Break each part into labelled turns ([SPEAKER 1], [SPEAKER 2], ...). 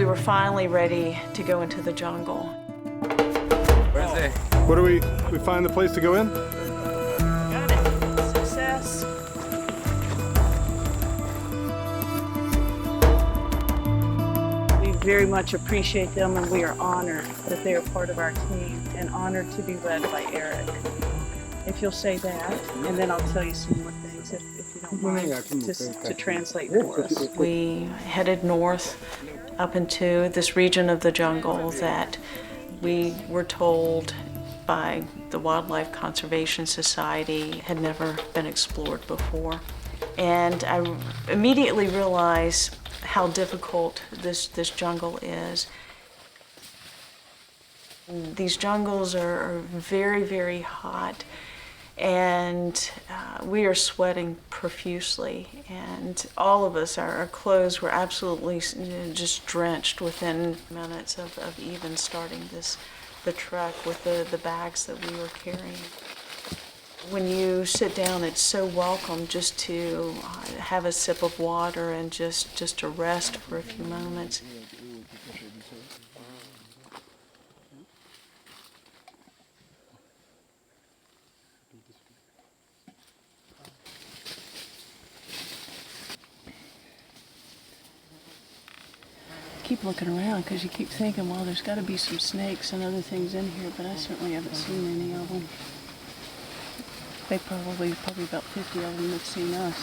[SPEAKER 1] were finally ready to go into the jungle.
[SPEAKER 2] Where's it?
[SPEAKER 3] What do we find the place to go in?
[SPEAKER 1] Got it. Success. We very much appreciate them, and we are honored that they are part of our team and honored to be led by Eric. If you'll say that, and then I'll tell you some more things if you don't mind, just to translate for us. We headed north up into this region of the jungle that we were told by the Wildlife Conservation Society had never been explored before. And I immediately realized how difficult this jungle is. These jungles are very, very hot, and we are sweating profusely, and all of us, our clothes were absolutely just drenched within minutes of even starting the trek with the bags that we were carrying. When you sit down, it's so welcome just to have a sip of water and just to rest for a few moments. Keep looking around because you keep thinking, well, there's got to be some snakes and other things in here, but I certainly haven't seen any of them. They probably about 50 of them have seen us.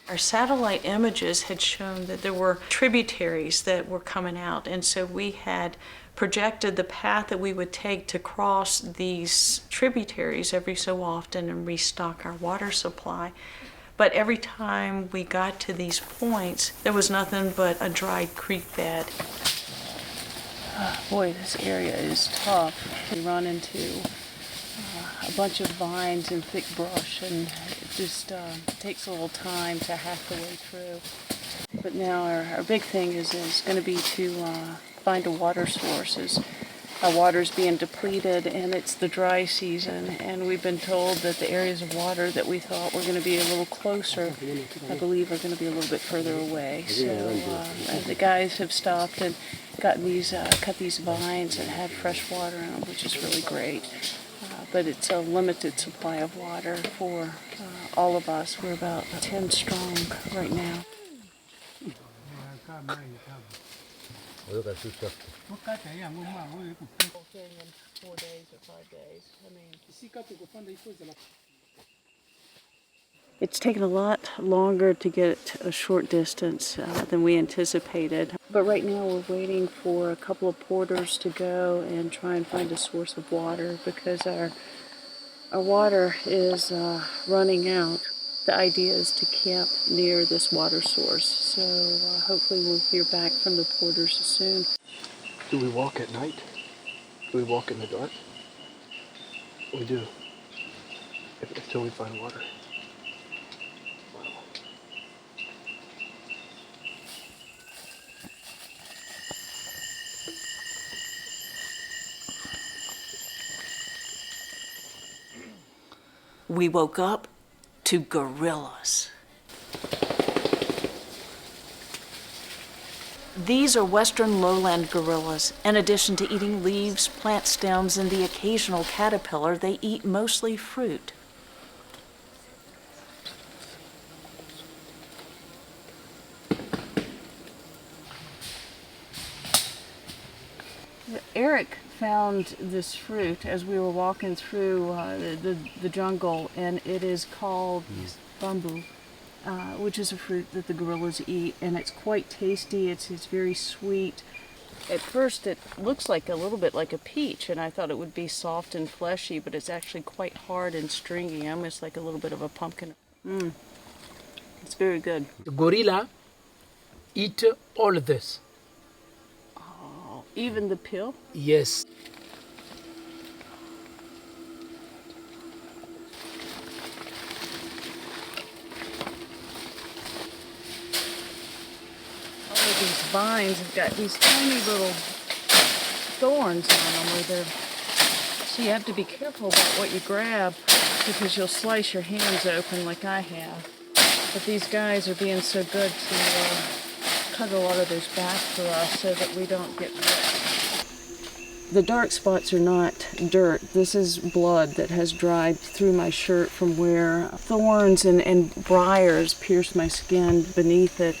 [SPEAKER 1] Our satellite images had shown that there were tributaries that were coming out, and so we had projected the path that we would take to cross these tributaries every so often and restock our water supply. But every time we got to these points, there was nothing but a dried creek bed. Boy, this area is tough. We run into a bunch of vines and thick brush, and it just takes a little time to hack the way through. But now our big thing is going to be to find a water source. Our water's being depleted, and it's the dry season, and we've been told that the areas of water that we thought were going to be a little closer, I believe, are going to be a little bit further away. So the guys have stopped and got these, cut these vines and had fresh water in them, which is really great. But it's a limited supply of water for all of us. We're about 10 strong right now.
[SPEAKER 2] Look at this stuff.
[SPEAKER 1] In 4 days or 5 days. It's taken a lot longer to get a short distance than we anticipated. But right now we're waiting for a couple of porters to go and try and find a source of water because our water is running out. The idea is to camp near this water source, so hopefully we'll hear back from the porters soon.
[SPEAKER 4] Do we walk at night? Do we walk in the dark? We do. Until we find water. Wow.
[SPEAKER 1] We woke up to gorillas. These are western lowland gorillas. In addition to eating leaves, plant stems, and the occasional caterpillar, they eat mostly fruit. Eric found this fruit as we were walking through the jungle, and it is called bamboo, which is a fruit that the gorillas eat, and it's quite tasty. It's very sweet. At first it looks like a little bit like a peach, and I thought it would be soft and fleshy, but it's actually quite hard and stringy, almost like a little bit of a pumpkin. It's very good.
[SPEAKER 5] The gorilla eat all of this.
[SPEAKER 1] Even the peel?
[SPEAKER 5] Yes.
[SPEAKER 1] All of these vines have got these tiny little thorns on them, so you have to be careful about what you grab because you'll slice your hands open like I have. But these guys are being so good to cut a lot of those back for us so that we don't get wet. The dark spots are not dirt. This is blood that has dried through my shirt from where thorns and briars pierced my skin beneath it.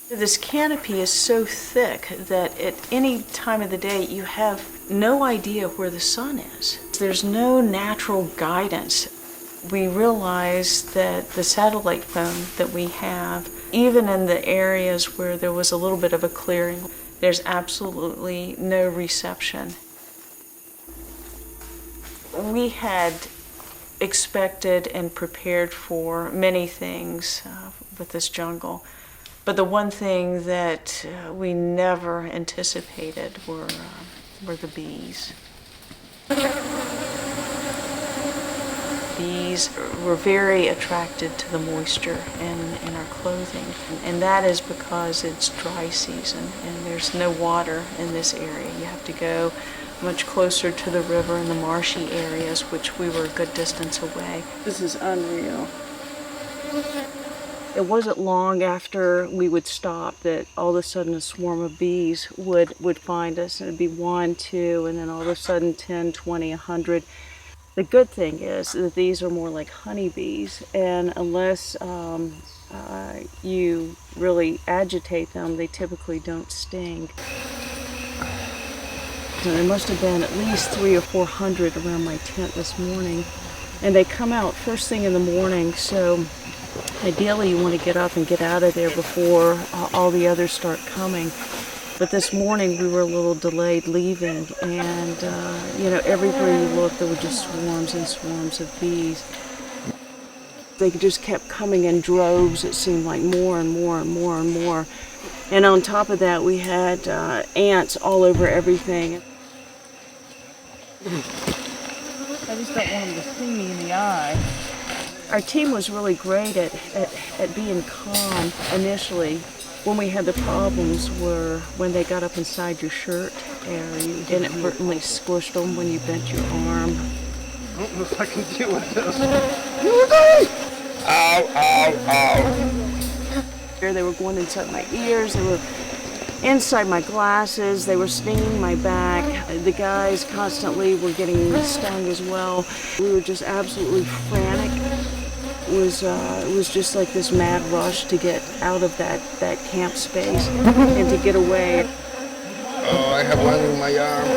[SPEAKER 1] This canopy is so thick that at any time of the day you have no idea where the sun is. There's no natural guidance. We realize that the satellite phone that we have, even in the areas where there was a little bit of a clearing, there's absolutely no reception. We had expected and prepared for many things with this jungle, but the one thing that we never anticipated were the bees. Bees were very attracted to the moisture in our clothing, and that is because it's dry season and there's no water in this area. You have to go much closer to the river and the marshy areas, which we were a good distance away. This is unreal. It wasn't long after we would stop that all of a sudden a swarm of bees would find us, and it'd be 1, 2, and then all of a sudden 10, 20, 100. The good thing is that these are more like honeybees, and unless you really agitate them, they typically don't sting. So there must have been at least 300 or 400 around my tent this morning, and they come out first thing in the morning, so ideally you want to get up and get out of there before all the others start coming. But this morning we were a little delayed leaving, and everywhere you looked there were just swarms and swarms of bees. They just kept coming in droves, it seemed like more and more and more and more. And on top of that we had ants all over everything. I just don't want them to sting me in the eye. Our team was really great at being calm initially. When we had the problems were when they got up inside your shirt and you inadvertently squished them when you bent your arm.
[SPEAKER 3] I don't know if I can deal with this.
[SPEAKER 2] Ow, ow, ow.
[SPEAKER 1] They were going inside my ears, they were inside my glasses, they were stinging my back. The guys constantly were getting stung as well. We were just absolutely frantic. It was just like this mad rush to get out of that camp space and to get away.
[SPEAKER 2] Oh, I have one in my arm.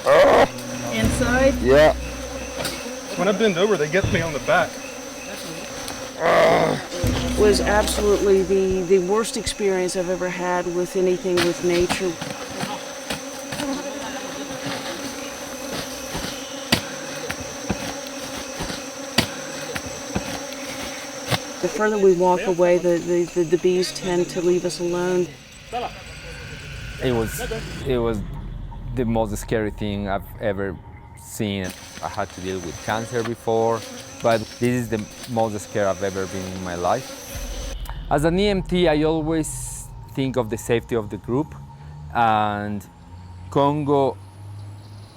[SPEAKER 2] Oh.
[SPEAKER 1] Inside?
[SPEAKER 2] Yeah.
[SPEAKER 3] When I bend over, they get me on the back.
[SPEAKER 1] Was absolutely the worst experience I've ever had with anything with nature. The further we walk away, the bees tend to leave us alone.
[SPEAKER 6] It was the most scary thing I've ever seen. I had to deal with cancer before, but this is the most scared I've ever been in my life. As an EMT, I always think of the safety of the group, and Congo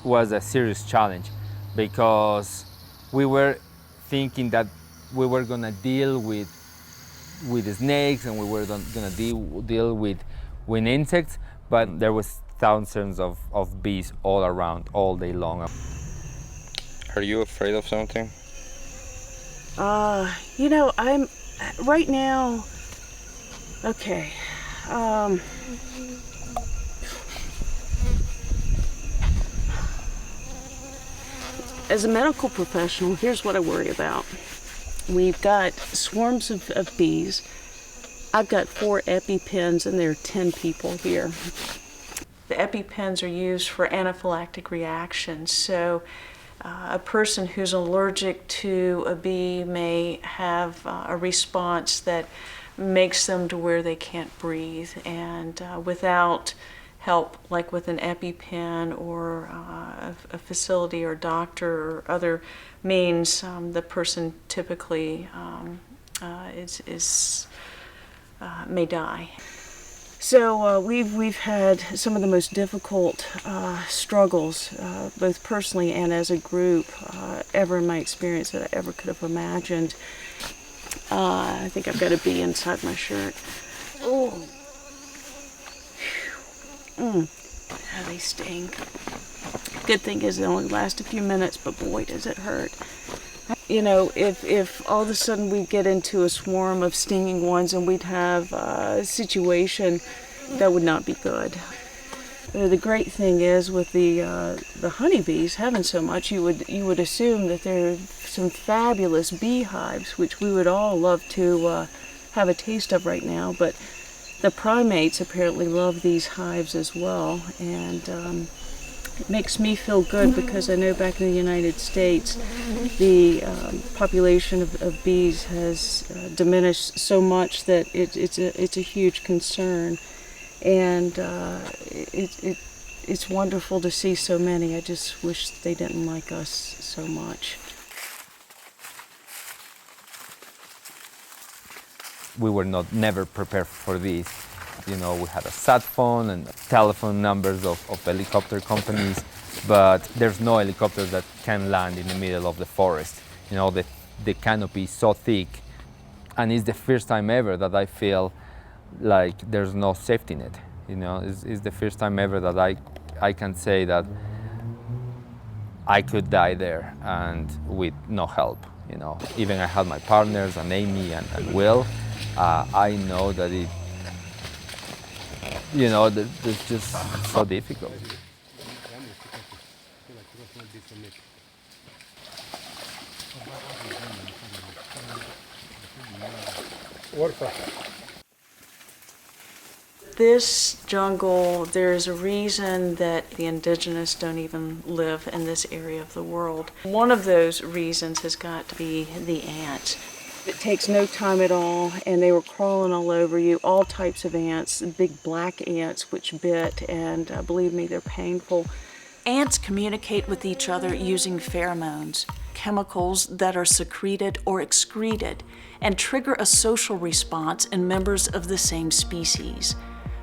[SPEAKER 6] was a serious challenge because we were thinking that we were gonna deal with the snakes and we were gonna deal with insects, but there was thousands of bees all around all day long.
[SPEAKER 2] Are you afraid of something?
[SPEAKER 1] I'm right now. Okay. As a medical professional, here's what I worry about. We've got swarms of bees. I've got 4 EpiPens and there are 10 people here. The EpiPens are used for anaphylactic reactions. So a person who's allergic to a bee may have a response that makes them to where they can't breathe. And without help, like with an EpiPen or a facility or doctor or other means, the person typically may die. So we've had some of the most difficult struggles, both personally and as a group, ever in my experience that I ever could have imagined. I think I've got a bee inside my shirt. Oh. How they sting. Good thing is they only last a few minutes, but boy, does it hurt. You know, if all of a sudden we get into a swarm of stinging ones and we'd have a situation, that would not be good. The great thing is with the honeybees having so much, you would assume that there are some fabulous beehives, which we would all love to have a taste of right now. But the primates apparently love these hives as well, and it makes me feel good because I know back in the United States, the population of bees has diminished so much that it's a huge concern. And it's wonderful to see so many. I just wish they didn't like us so much.
[SPEAKER 6] We were never prepared for this. You know, we had a sat phone and telephone numbers of helicopter companies, but there's no helicopter that can land in the middle of the forest. You know, the canopy is so thick, and it's the first time ever that I feel like there's no safety net. You know, it's the first time ever that I can say that I could die there and with no help. You know, even I had my partners and Amy and Will. I know that it's just so difficult.
[SPEAKER 1] This jungle, there's a reason that the indigenous don't even live in this area of the world. One of those reasons has got to be the ants. It takes no time at all, and they were crawling all over you, all types of ants, big black ants which bit, and believe me, they're painful.
[SPEAKER 7] Ants communicate with each other using pheromones, chemicals that are secreted or excreted, and trigger a social response in members of the same species.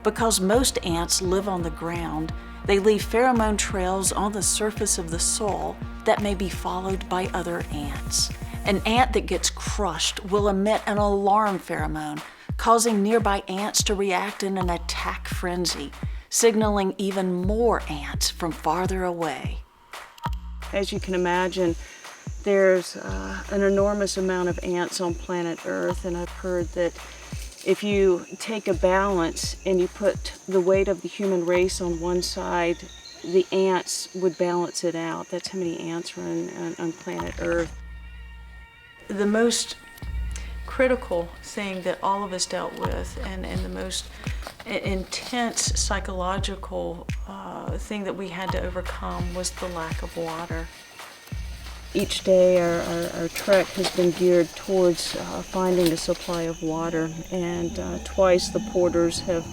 [SPEAKER 7] Because most ants live on the ground, they leave pheromone trails on the surface of the soil that may be followed by other ants. An ant that gets crushed will emit an alarm pheromone, causing nearby ants to react in an attack frenzy, signaling even more ants from farther away.
[SPEAKER 1] As you can imagine, there's an enormous amount of ants on planet Earth, and I've heard that if you take a balance and you put the weight of the human race on one side, the ants would balance it out. That's how many ants are on planet Earth. The most critical thing that all of us dealt with, and the most intense psychological thing that we had to overcome, was the lack of water. Each day our trek has been geared towards finding a supply of water, and twice the porters have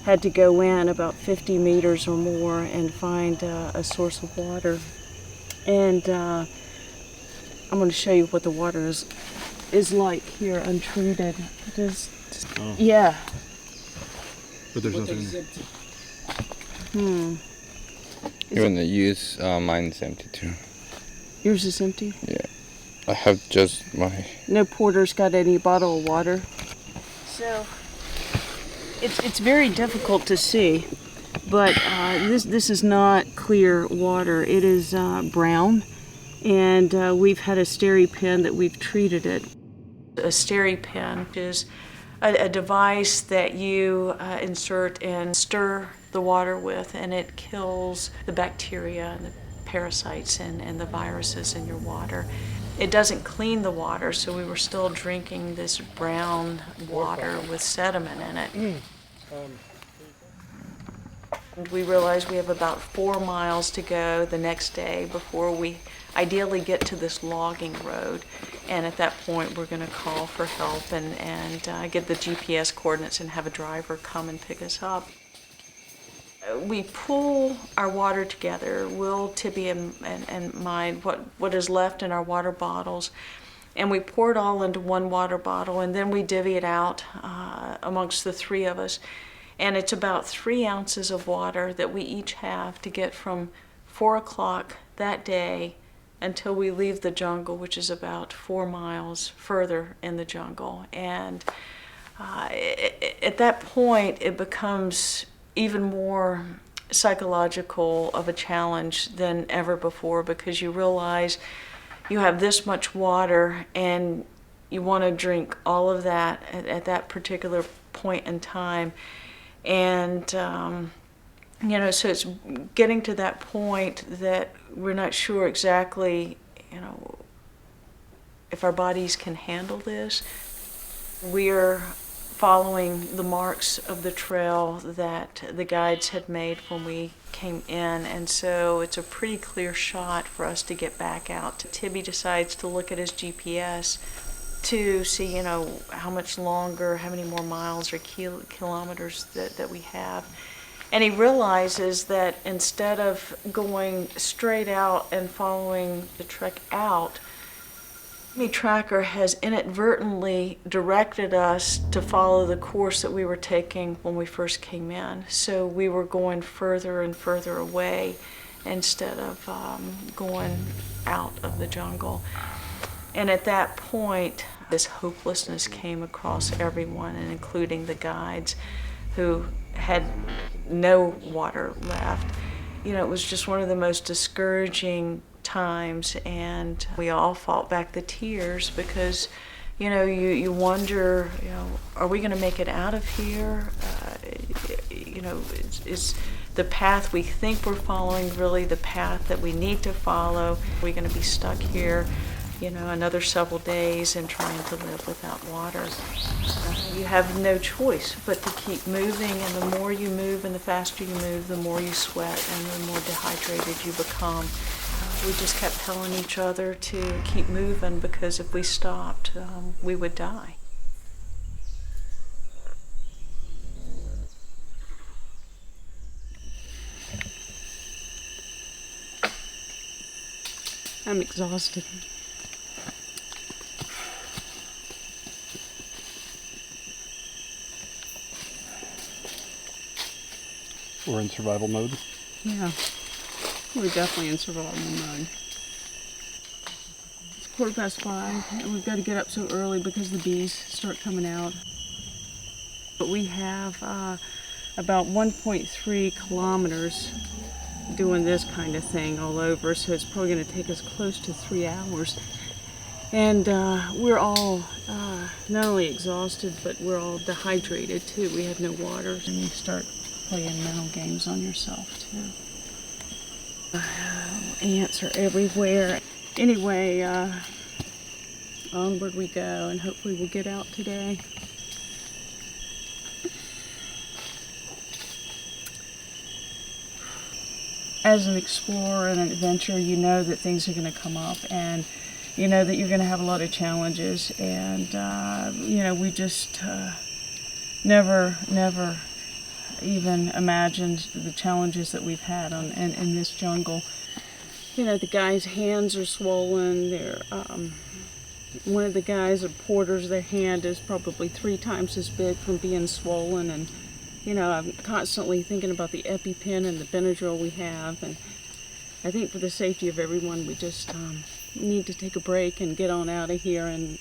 [SPEAKER 1] had to go in about 50 meters or more and find a source of water. And I'm going to show you what the water is like here, untreated. It is just, yeah.
[SPEAKER 3] But there's nothing.
[SPEAKER 2] Even the use, mine's empty too.
[SPEAKER 1] Yours is empty?
[SPEAKER 2] Yeah. I have just my...
[SPEAKER 1] No porter's got any bottle of water. So, it's very difficult to see, but this is not clear water. It is brown, and we've had a SteriPen that we've treated it. A SteriPen is a device that you insert and stir the water with, and it kills the bacteria and the parasites and the viruses in your water. It doesn't clean the water, so we were still drinking this brown water with sediment in it. We realized we have about 4 miles to go the next day before we ideally get to this logging road, and at that point we're going to call for help and get the GPS coordinates and have a driver come and pick us up. We pull our water together, Will, Tibby, and mine, what is left in our water bottles, and we pour it all into one water bottle, and then we divvy it out amongst the 3 of us. And it's about 3 ounces of water that we each have to get from 4 o'clock that day
[SPEAKER 7] until we leave the jungle, which is about 4 miles further in the jungle. And at that point, it becomes even more psychological of a challenge than ever before, because you realize you have this much water and you want to drink all of that at that particular point in time. And you know, so it's getting to that point that we're not sure exactly, you know, if our bodies can handle this. We're following the marks of the trail that the guides had made when we came in, and so it's a pretty clear shot for us to get back out. Tibby decides to look at his GPS to see, you know, how much longer, how many more miles or kilometers that we have. And he realizes that instead of going straight out and following the trek out, the tracker has inadvertently directed us to follow the course that we were taking when we first came in. So we were going further and further away instead of going out of the jungle. And at that point, this hopelessness came across everyone, and including the guides who had no water left. You know, it was just one of the most discouraging times, and we all fought back the tears because, you know, you wonder, you know, are we going to make it out of here? You know, is the path we think we're following really the path that we need to follow? Are we going to be stuck here, you know, another several days and trying to live without water? You have no choice but to keep moving, and the more you move and the faster you move, the more you sweat and the more dehydrated you become. We just kept telling each other to keep moving, because if we stopped, we would die.
[SPEAKER 1] I'm exhausted.
[SPEAKER 3] We're in survival mode.
[SPEAKER 1] Yeah, we're definitely in survival mode. It's 5:15, and we've got to get up so early because the bees start coming out. But we have about 1.3 kilometers doing this kind of thing all over, so it's probably going to take us close to 3 hours. And we're all not only exhausted, but we're all dehydrated too. We have no water, and you start playing mental games on yourself too. Ants are everywhere. Anyway, onward we go, and hopefully we'll get out today. As an explorer and an adventurer, you know that things are going to come up, and you know that you're going to have a lot of challenges, and you know, we just never even imagined the challenges that we've had in this jungle. You know, the guy's hands are swollen. They're one of the guys, the porters, their hand is probably 3 times as big from being swollen. And you know, I'm constantly thinking about the EpiPen and the Benadryl we have, and I think for the safety of everyone, we just need to take a break and get on out of here and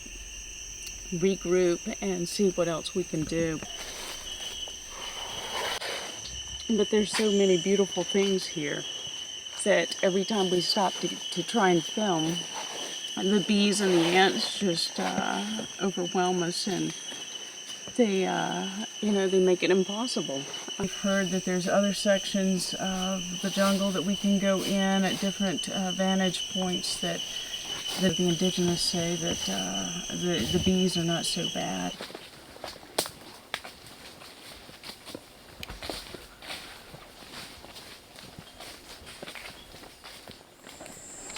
[SPEAKER 1] regroup and see what else we can do. But there's so many beautiful things here that every time we stop to try and film, the bees and the ants just overwhelm us, and they, you know, they make it impossible. I've heard that there's other sections of the jungle that we can go in at different vantage points that the indigenous say that the bees are not so bad.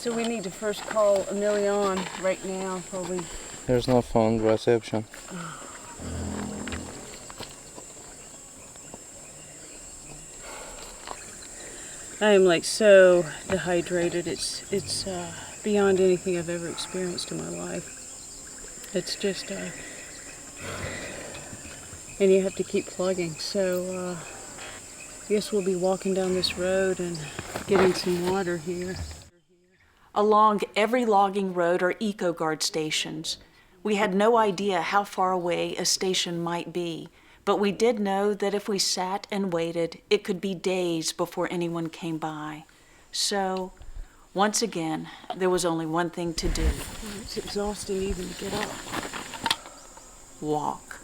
[SPEAKER 1] So we need to first call Emilion right now, probably.
[SPEAKER 2] There's no phone reception.
[SPEAKER 1] I am like so dehydrated. It's beyond anything I've ever experienced in my life. It's just and you have to keep plugging. So I guess we'll be walking down this road and getting some water here.
[SPEAKER 7] Along every logging road are eco-guard stations. We had no idea how far away a station might be, but we did know that if we sat and waited, it could be days before anyone came by. So, once again, there was only one thing to do:
[SPEAKER 1] It's exhausting even to get up.
[SPEAKER 7] walk.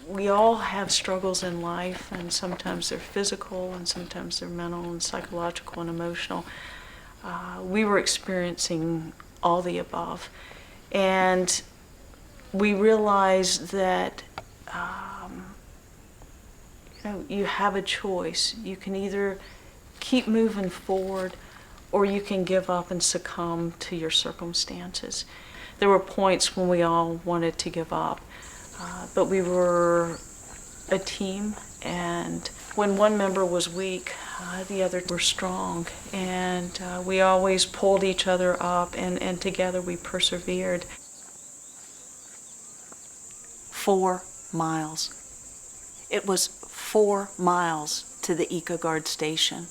[SPEAKER 7] We all have struggles in life, and sometimes they're physical, and sometimes they're mental and psychological and emotional. We were experiencing all the above, and we realized that you have a choice. You can either keep moving forward, or you can give up and succumb to your circumstances. There were points when we all wanted to give up, but we were a team, and when one member was weak, the others were strong, and we always pulled each other up, and together we persevered. 4 miles. It was 4 miles to the EcoGuard station.